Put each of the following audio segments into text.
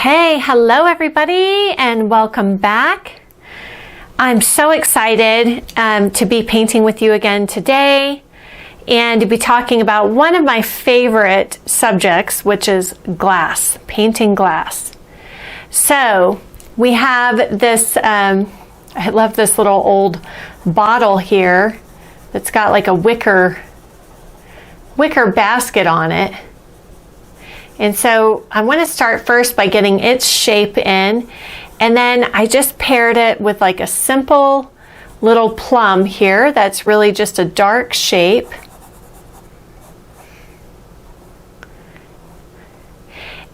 Okay, hello everybody and welcome back. I'm so excited to be painting with you again today and to be talking about one of my favorite subjects, which is glass, painting glass. So we have this, I love this little old bottle here that's got like a wicker basket on it. And so I want to start first by getting its shape in, and then I just paired it with like a simple little plum here that's really just a dark shape.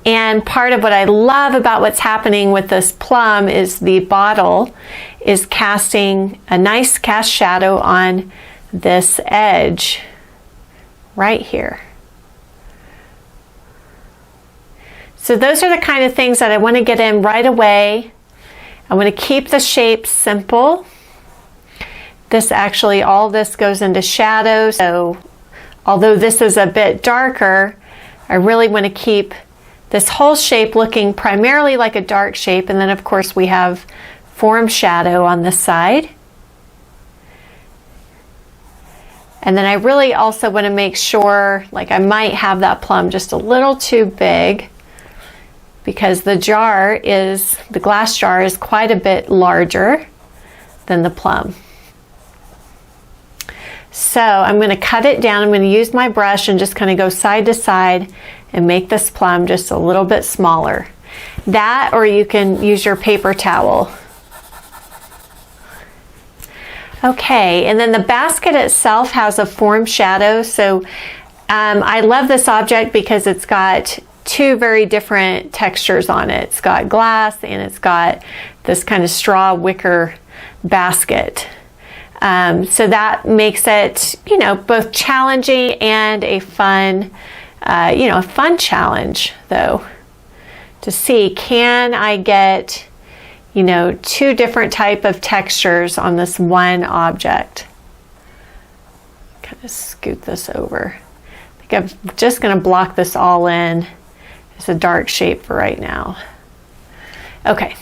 And part of what I love about what's happening with this plum is the bottle is casting a nice cast shadow on this edge right here. So those are the kind of things that I want to get in right away. I want to keep the shape simple. This actually, all this goes into shadow. So although this is a bit darker, I really want to keep this whole shape looking primarily like a dark shape. And then of course we have form shadow on this side. And then I really also want to make sure, like I might have that plum just a little too big, because the glass jar is quite a bit larger than the plum. So I'm going to cut it down. I'm going to use my brush and just kind of go side to side and make this plum just a little bit smaller. That, or you can use your paper towel. Okay, and then the basket itself has a form shadow. So I love this object because it's got two very different textures on it. It's got glass and it's got this kind of straw wicker basket. So that makes it, both challenging and a fun, a fun challenge though, to see, can I get, two different type of textures on this one object. Kind of scoot this over. I think I'm just going to block this all in. It's a dark shape for right now. Okay,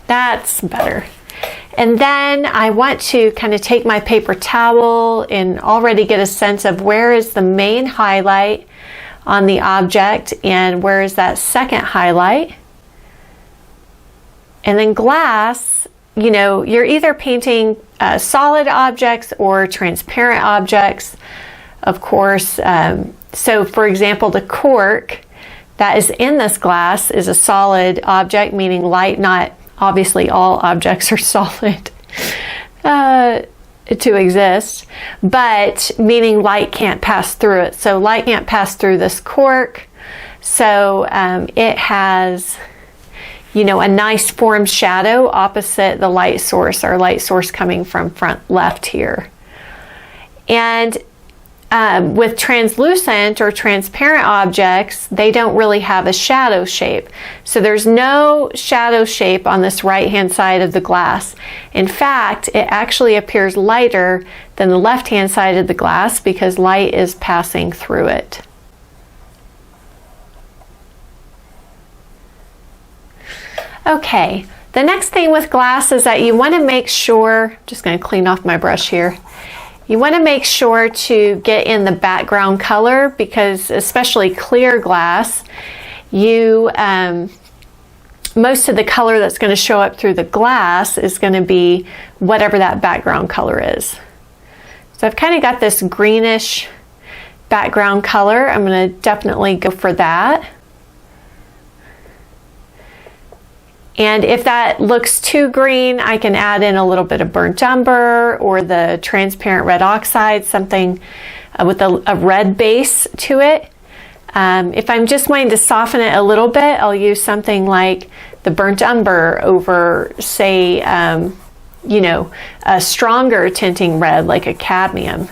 that's better. And then I want to kind of take my paper towel and already get a sense of where is the main highlight on the object and where is that second highlight. And then glass, you're either painting solid objects or transparent objects, of course. So for example, the cork that is in this glass is a solid object, meaning light, not obviously all objects are solid to exist, but meaning light can't pass through it. So light can't pass through this cork. So it has, a nice form shadow opposite the light source, our light source coming from front left here. And with translucent or transparent objects, they don't really have a shadow shape. So there's no shadow shape on this right-hand side of the glass. In fact, it actually appears lighter than the left-hand side of the glass because light is passing through it. Okay, the next thing with glass is that you want to make sure, just going to clean off my brush here. You want to make sure to get in the background color because especially clear glass, most of the color that's going to show up through the glass is going to be whatever that background color is. So I've kind of got this greenish background color. I'm going to definitely go for that. And if that looks too green, I can add in a little bit of burnt umber or the transparent red oxide, something with a red base to it. If I'm just wanting to soften it a little bit, I'll use something like the burnt umber over, say, a stronger tinting red like a cadmium.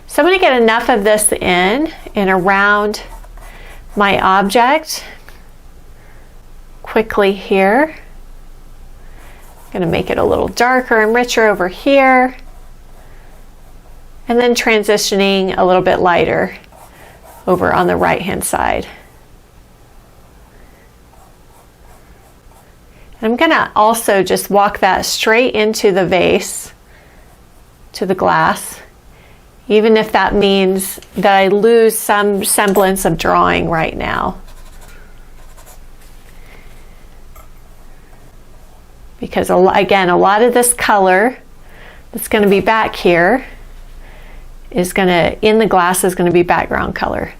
So I'm going to get enough of this in and around my object. Quickly here. I'm going to make it a little darker and richer over here. And then transitioning a little bit lighter over on the right hand side. I'm going to also just walk that straight into the vase, to the glass, even if that means that I lose some semblance of drawing right now. Because again, a lot of this color that's going to be back here is going to, in the glass, is going to be background color.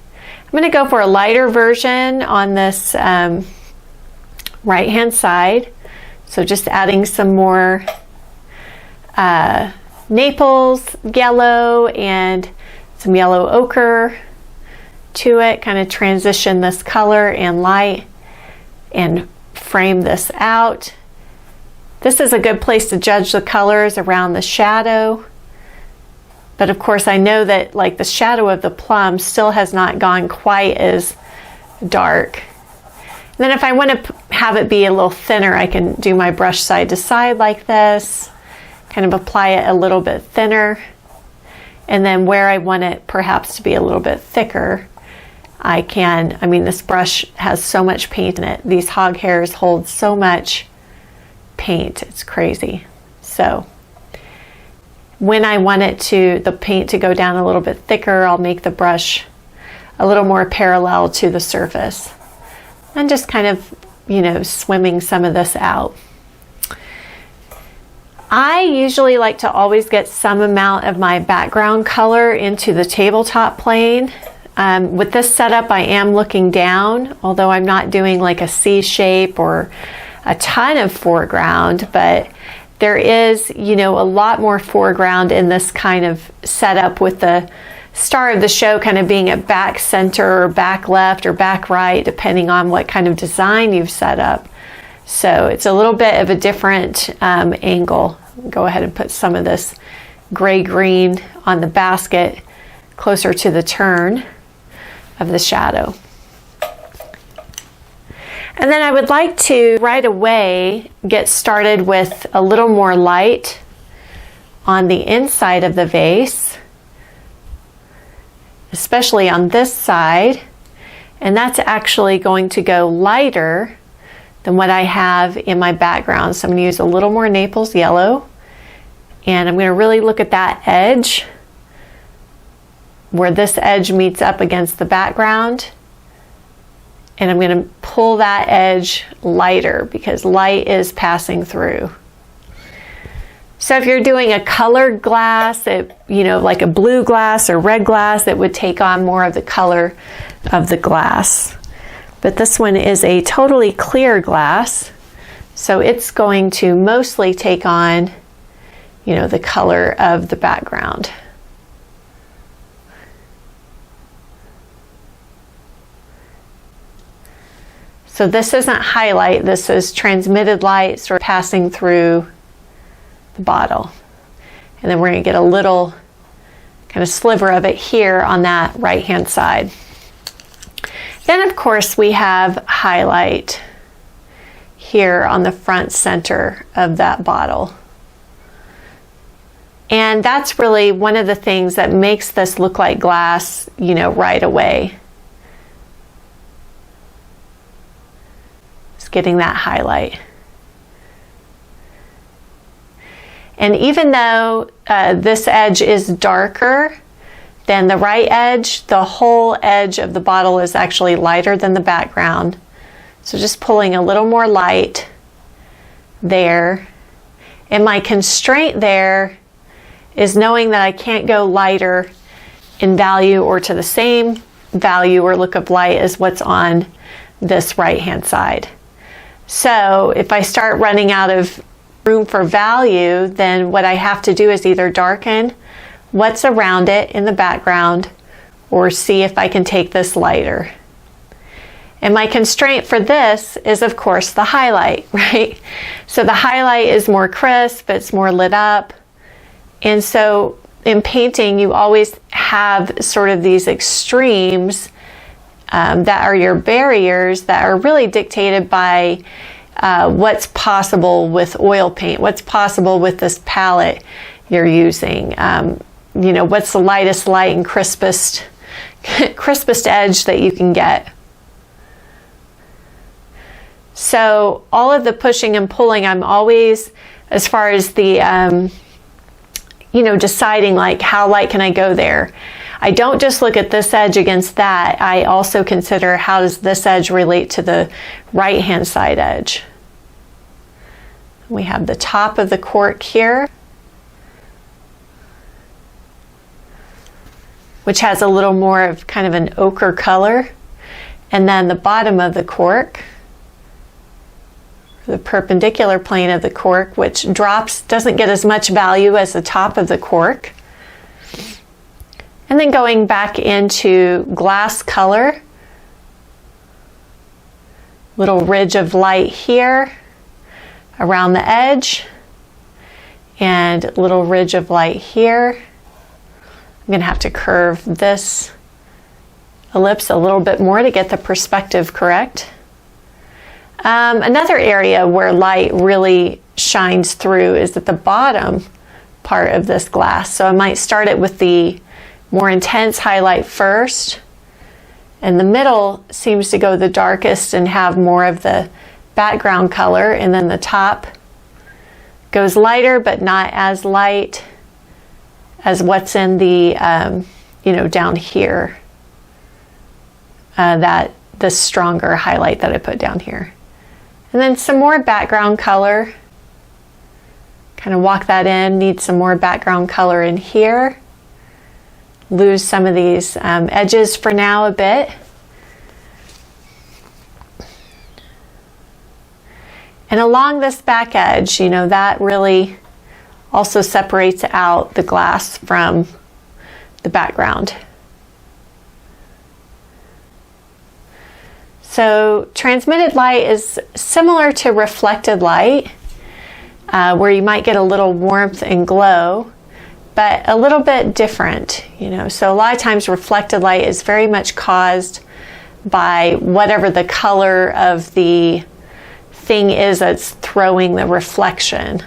I'm going to go for a lighter version on this right hand side. So just adding some more Naples yellow and some yellow ochre to it, kind of transition this color and light and frame this out. This is a good place to judge the colors around the shadow. But of course I know that like the shadow of the plum still has not gone quite as dark. And then if I want to have it be a little thinner, I can do my brush side to side like this, kind of apply it a little bit thinner. And then where I want it perhaps to be a little bit thicker, I can, I mean, this brush has so much paint in it. These hog hairs hold so much paint, it's crazy. So when I want it to, the paint to go down a little bit thicker, I'll make the brush a little more parallel to the surface. And just kind of, you know, swimming some of this out. I usually like to always get some amount of my background color into the tabletop plane. With this setup, I am looking down, although I'm not doing like a C shape or a ton of foreground, but there is, you know, a lot more foreground in this kind of setup with the star of the show kind of being at back center or back left or back right, depending on what kind of design you've set up. So it's a little bit of a different angle. Go ahead and put some of this gray-green on the basket closer to the turn of the shadow. And then I would like to right away get started with a little more light on the inside of the vase, especially on this side. And that's actually going to go lighter than what I have in my background. So I'm going to use a little more Naples yellow, and I'm going to really look at that edge where this edge meets up against the background. And I'm going to pull that edge lighter because light is passing through. So if you're doing a colored glass, you know, like a blue glass or red glass, it would take on more of the color of the glass. But this one is a totally clear glass, so it's going to mostly take on, you know, the color of the background. So this isn't highlight, this is transmitted light sort of passing through the bottle. And then we're going to get a little kind of sliver of it here on that right hand side. Then of course we have highlight here on the front center of that bottle. And that's really one of the things that makes this look like glass, you know, right away. Getting that highlight. And even though this edge is darker than the right edge, the whole edge of the bottle is actually lighter than the background. So just pulling a little more light there. And my constraint there is knowing that I can't go lighter in value or to the same value or look of light as what's on this right hand side. So if I start running out of room for value, then what I have to do is either darken what's around it in the background or see if I can take this lighter. And my constraint for this is, of course, the highlight, right? So the highlight is more crisp, it's more lit up. And so in painting, you always have sort of these extremes that are your barriers that are really dictated by what's possible with oil paint, what's possible with this palette you're using. You know, what's the lightest light and crispest edge that you can get. So all of the pushing and pulling, I'm always, as far as the, deciding like how light can I go there. I don't just look at this edge against that. I also consider how does this edge relate to the right-hand side edge. We have the top of the cork here, which has a little more of kind of an ochre color. And then the bottom of the cork, the perpendicular plane of the cork, which drops, doesn't get as much value as the top of the cork. And then going back into glass color, little ridge of light here around the edge, and little ridge of light here. I'm going to have to curve this ellipse a little bit more to get the perspective correct. Another area where light really shines through is at the bottom part of this glass. So I might start it with the more intense highlight first, and the middle seems to go the darkest and have more of the background color, and then the top goes lighter but not as light as what's in the down here, that the stronger highlight that I put down here. And then some more background color, kind of walk that in, need some more background color in here, lose some of these edges for now a bit. And along this back edge, that really also separates out the glass from the background. So transmitted light is similar to reflected light, where you might get a little warmth and glow, but a little bit different, So a lot of times reflected light is very much caused by whatever the color of the thing is that's throwing the reflection.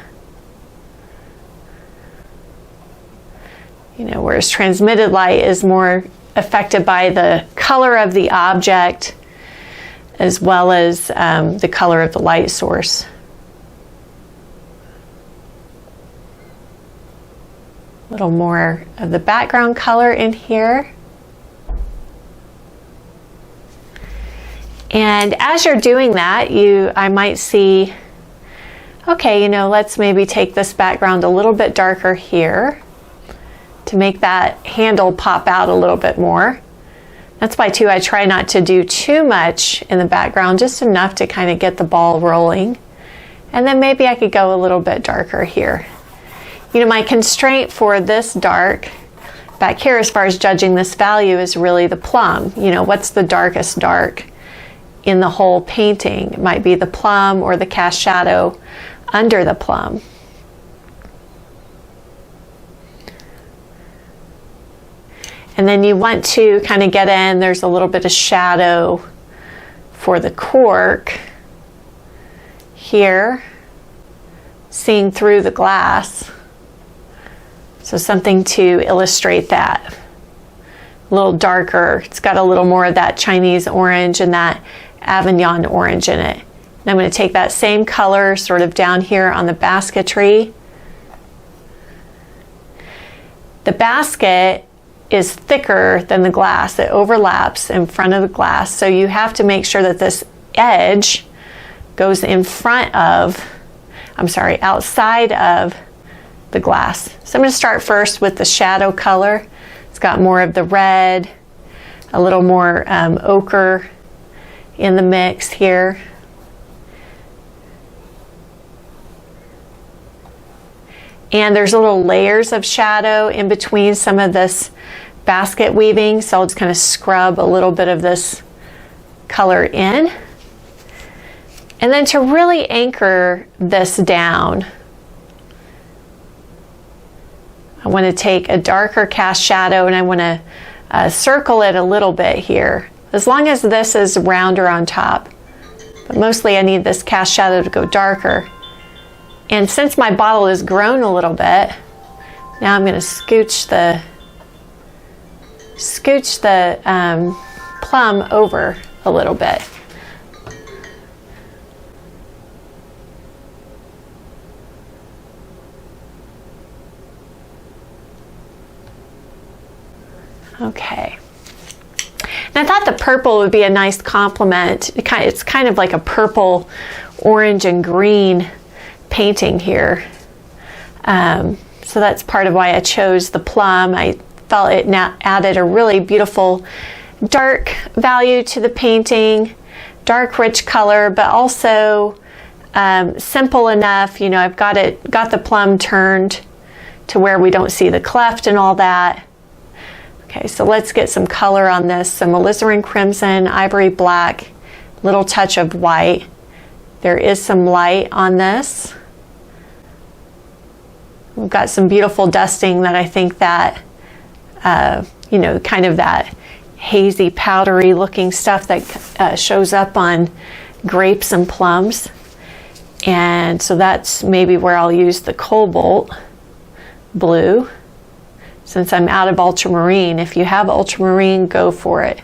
Whereas transmitted light is more affected by the color of the object as well as the color of the light source. A little more of the background color in here. And as you're doing that, I might see, okay, let's maybe take this background a little bit darker here to make that handle pop out a little bit more. That's why too I try not to do too much in the background, just enough to kind of get the ball rolling. And then maybe I could go a little bit darker here. My constraint for this dark back here as far as judging this value is really the plum. What's the darkest dark in the whole painting? It might be the plum or the cast shadow under the plum. And then you want to kind of get in, there's a little bit of shadow for the cork here, seeing through the glass. So something to illustrate that. A little darker. It's got a little more of that Chinese orange and that Avignon orange in it. And I'm going to take that same color sort of down here on the basketry. The basket is thicker than the glass. It overlaps in front of the glass. So you have to make sure that this edge goes in front of, outside of the glass. So I'm going to start first with the shadow color. It's got more of the red, a little more ochre in the mix here. And there's little layers of shadow in between some of this basket weaving, so I'll just kind of scrub a little bit of this color in. And then to really anchor this down, I want to take a darker cast shadow and I want to circle it a little bit here, as long as this is rounder on top. But mostly I need this cast shadow to go darker. And since my bottle has grown a little bit, now I'm going to scooch the plum over a little bit. Okay. And I thought the purple would be a nice complement. It's kind of like a purple, orange, and green painting here. So that's part of why I chose the plum. I felt it now added a really beautiful dark value to the painting, dark rich color, but also simple enough. You know, I've got the plum turned to where we don't see the cleft and all that. Okay, so let's get some color on this. Some alizarin crimson, ivory black, little touch of white. There is some light on this. We've got some beautiful dusting that I think that, you know, kind of that hazy, powdery looking stuff that shows up on grapes and plums. And so that's maybe where I'll use the cobalt blue. Since I'm out of ultramarine, if you have ultramarine, go for it.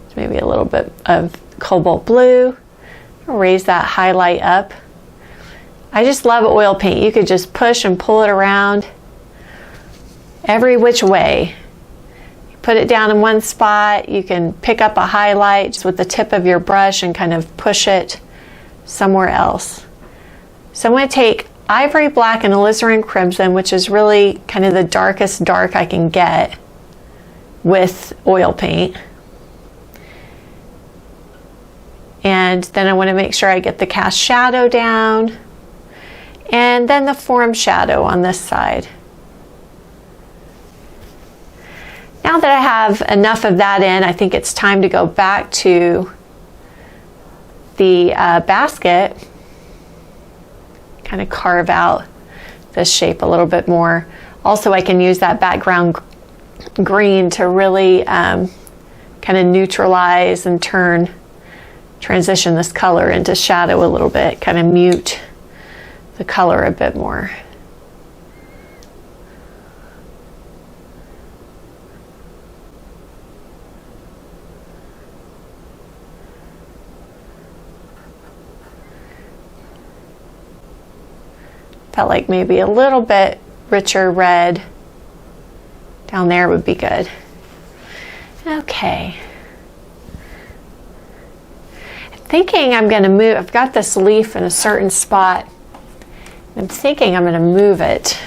So maybe a little bit of cobalt blue. I'll raise that highlight up. I just love oil paint. You could just push and pull it around every which way. You put it down in one spot, you can pick up a highlight just with the tip of your brush and kind of push it somewhere else. So I'm going to take ivory black and alizarin crimson, which is really kind of the darkest dark I can get with oil paint. And then I want to make sure I get the cast shadow down, and then the form shadow on this side. Now that I have enough of that in, I think it's time to go back to the basket, kind of carve out this shape a little bit more. Also, I can use that background green to really kind of neutralize and transition this color into shadow a little bit, kind of mute the color a bit more. Felt like maybe a little bit richer red down there would be good. Okay. I'm thinking I'm going to move, I've got this leaf in a certain spot. I'm thinking I'm going to move it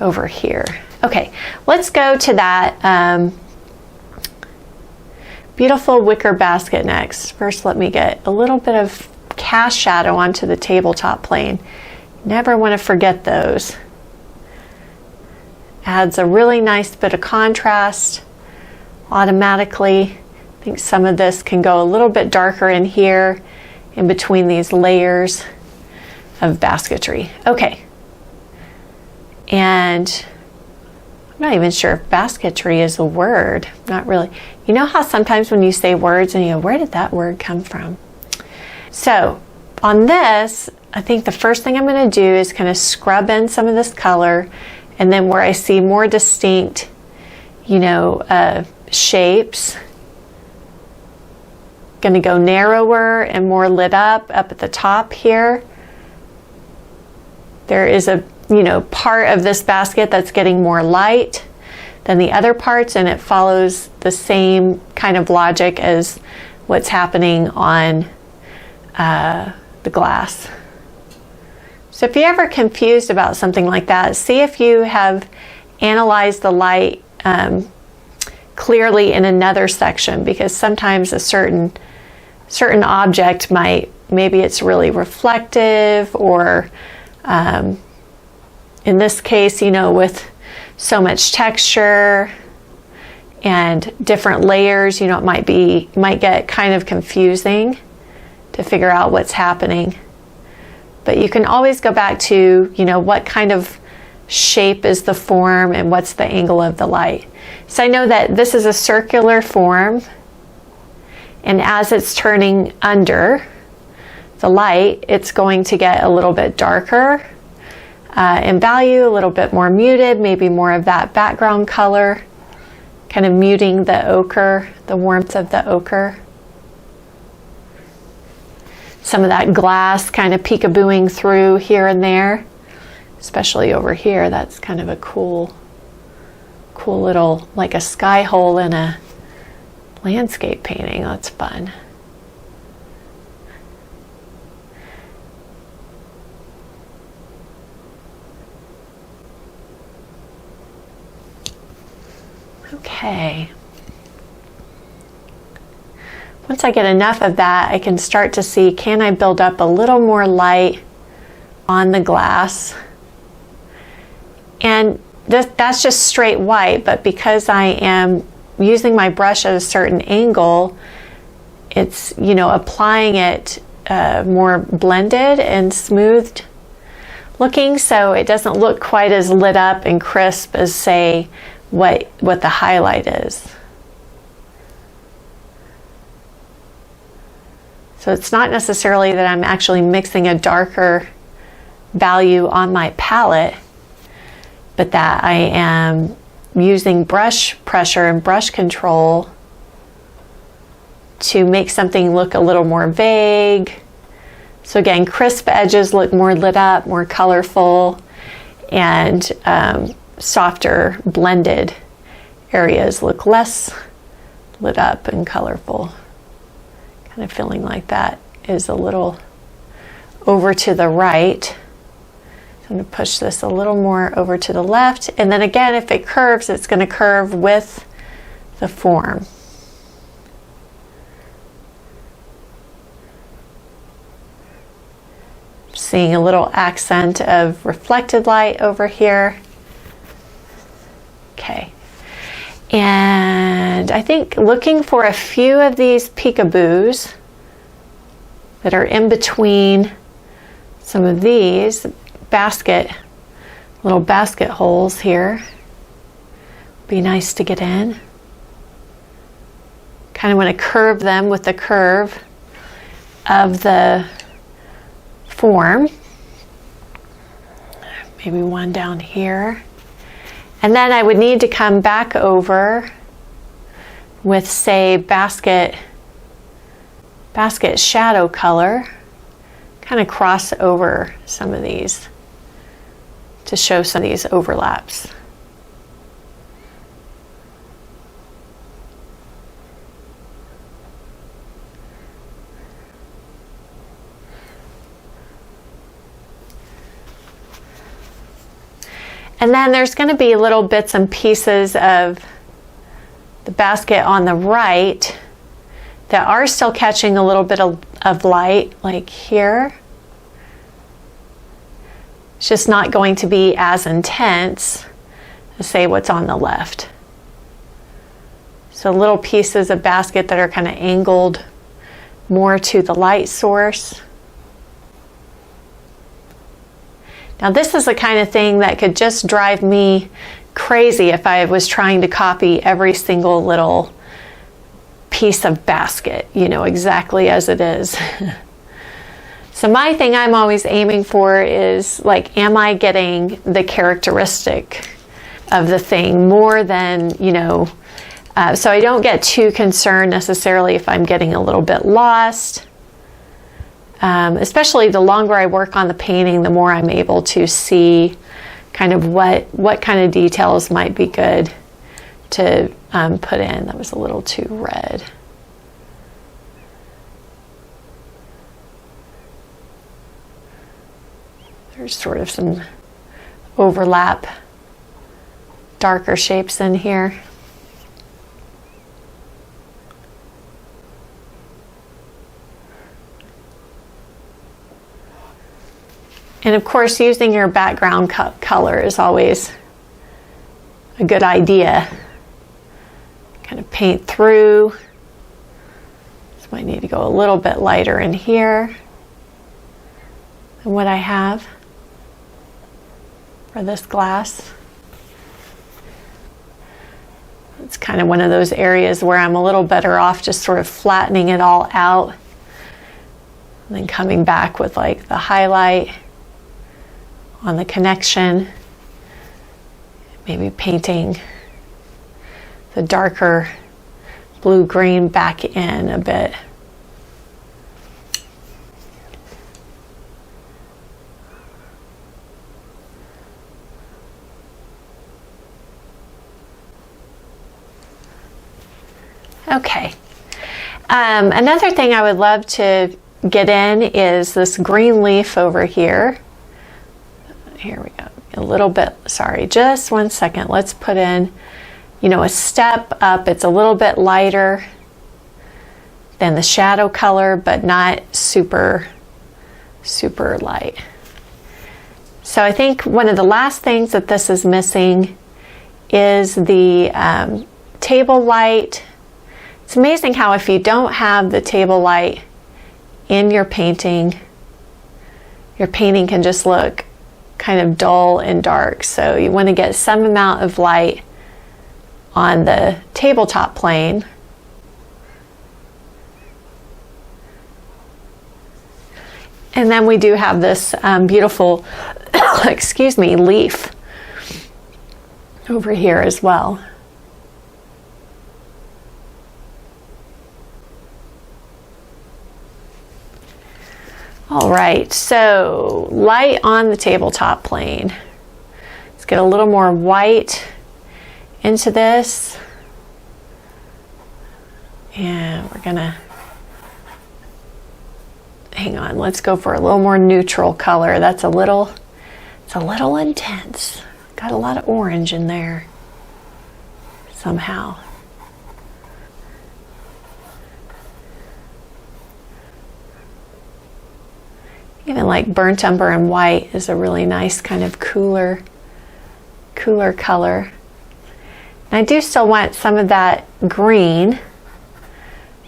over here. Okay, let's go to that beautiful wicker basket next. First, let me get a little bit of cast shadow onto the tabletop plane. Never want to forget those. Adds a really nice bit of contrast automatically. I think some of this can go a little bit darker in here, in between these layers of basketry. Okay. And I'm not even sure if basketry is a word. Not really. You know how sometimes when you say words and you go, where did that word come from? So on this, I think the first thing I'm going to do is kind of scrub in some of this color, and then where I see more distinct, you know, shapes, going to go narrower and more lit up at the top here. There is a, you know, part of this basket that's getting more light than the other parts, and it follows the same kind of logic as what's happening on the glass. So if you're ever confused about something like that, see if you have analyzed the light clearly in another section, because sometimes a certain object maybe it's really reflective, or in this case, you know, with so much texture and different layers, you know, it might get kind of confusing to figure out what's happening. But you can always go back to, you know, what kind of shape is the form and what's the angle of the light. So I know that this is a circular form, and as it's turning under the light, it's going to get a little bit darker in value, a little bit more muted, maybe more of that background color, kind of muting the ochre, the warmth of the ochre. Some of that glass kind of peekabooing through here and there, especially over here. That's kind of a cool Cool little, like a sky hole in a landscape painting. That's fun. Okay. Once I get enough of that, I can start to see, can I build up a little more light on the glass? And that's just straight white, but because I am using my brush at a certain angle, it's, you know, applying it more blended and smoothed looking, so it doesn't look quite as lit up and crisp as, say, what the highlight is. So it's not necessarily that I'm actually mixing a darker value on my palette, but that I am using brush pressure and brush control to make something look a little more vague. So again, crisp edges look more lit up, more colorful, and softer blended areas look less lit up and colorful. Kind of feeling like that is a little over to the right. I'm going to push this a little more over to the left, and then again, if it curves, it's going to curve with the form. Seeing a little accent of reflected light over here. Okay. And I think looking for a few of these peekaboos that are in between some of these little basket holes here. Be nice to get in. Kind of want to curve them with the curve of the form. Maybe one down here. And then I would need to come back over with, say, basket shadow color, kind of cross over some of these to show some of these overlaps. And then there's going to be little bits and pieces of the basket on the right that are still catching a little bit of light, like here. It's just not going to be as intense as, say, what's on the left. So little pieces of basket that are kind of angled more to the light source. Now this is the kind of thing that could just drive me crazy if I was trying to copy every single little piece of basket, you know, exactly as it is. So my thing I'm always aiming for is, like, am I getting the characteristic of the thing more than, you know, so I don't get too concerned necessarily if I'm getting a little bit lost. Especially the longer I work on the painting, the more I'm able to see kind of what kind of details might be good to put in. That was a little too red. There's sort of some overlap, darker shapes in here. And of course, using your background color is always a good idea. Kind of paint through. This might need to go a little bit lighter in here than what I have for this glass. It's kind of one of those areas where I'm a little better off just sort of flattening it all out and then coming back with, like, the highlight on the connection, maybe painting the darker blue-green back in a bit. Okay. Another thing I would love to get in is this green leaf over here. Here we go. A little bit, sorry, just 1 second. Let's put in, you know, a step up. It's a little bit lighter than the shadow color, but not super, super light. So I think one of the last things that this is missing is the table light. It's amazing how if you don't have the table light in your painting can just look kind of dull and dark. So you want to get some amount of light on the tabletop plane. And then we do have this beautiful, excuse me, leaf over here as well. All right, so light on the tabletop plane. Let's get a little more white into this. And we're gonna, hang on, let's go for a little more neutral color. It's a little intense. Got a lot of orange in there somehow. Even like burnt umber and white is a really nice kind of cooler color. And I do still want some of that green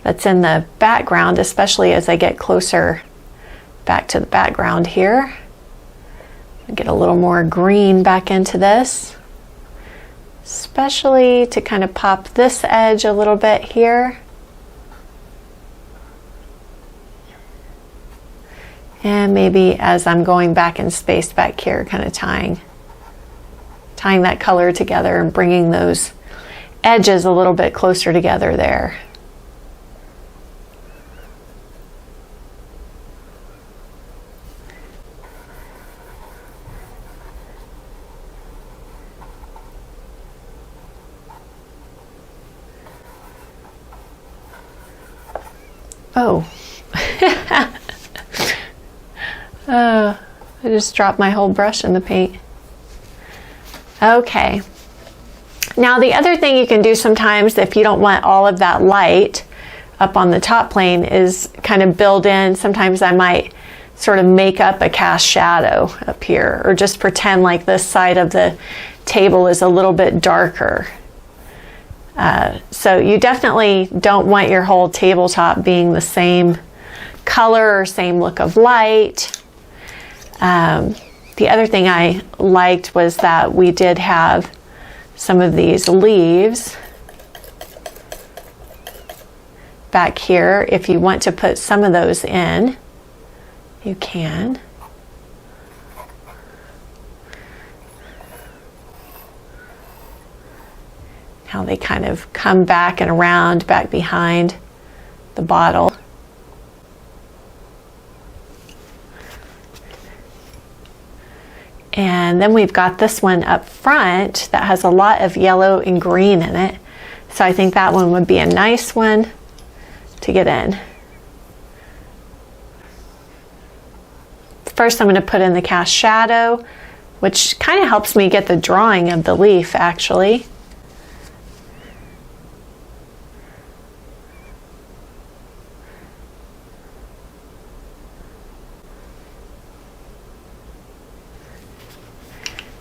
that's in the background, especially as I get closer back to the background here. Get a little more green back into this, especially to kind of pop this edge a little bit here. And maybe as I'm going back in space back here, kind of tying that color together and bringing those edges a little bit closer together there. Oh. I just dropped my whole brush in the paint. Okay. Now the other thing you can do sometimes if you don't want all of that light up on the top plane is kind of build in. Sometimes I might sort of make up a cast shadow up here, or just pretend like this side of the table is a little bit darker. So you definitely don't want your whole tabletop being the same color or same look of light. The other thing I liked was that we did have some of these leaves back here. If you want to put some of those in, you can. How they kind of come back and around, back behind the bottle. And then we've got this one up front that has a lot of yellow and green in it. So I think that one would be a nice one to get in. First I'm going to put in the cast shadow, which kind of helps me get the drawing of the leaf actually.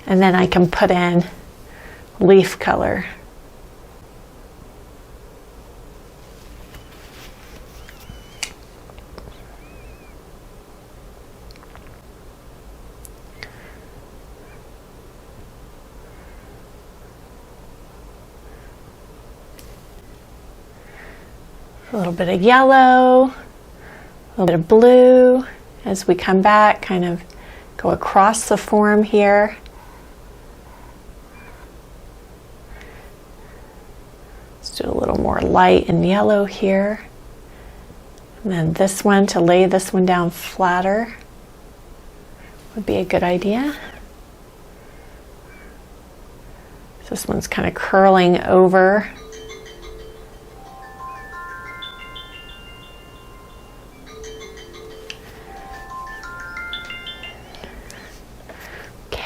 And then I can put in leaf color. A little bit of yellow, a little bit of blue as we come back, kind of go across the form here. Do a little more light and yellow here. And then this one, to lay this one down flatter, would be a good idea. So this one's kind of curling over.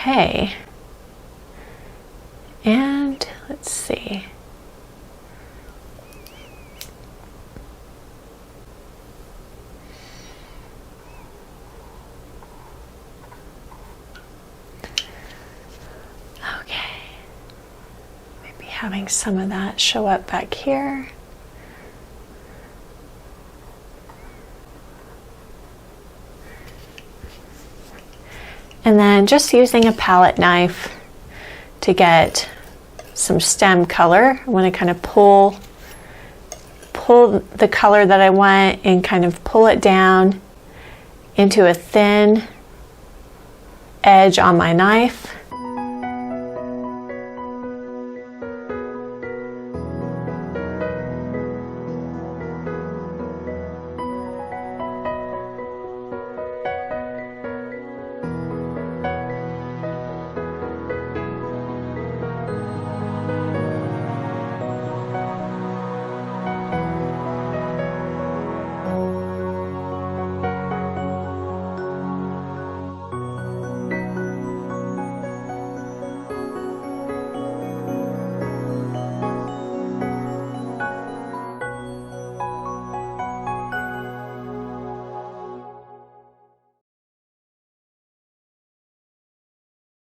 Okay. And let's see. Okay. Maybe having some of that show up back here. And then just using a palette knife to get some stem color. I want to kind of pull the color that I want and kind of pull it down into a thin edge on my knife.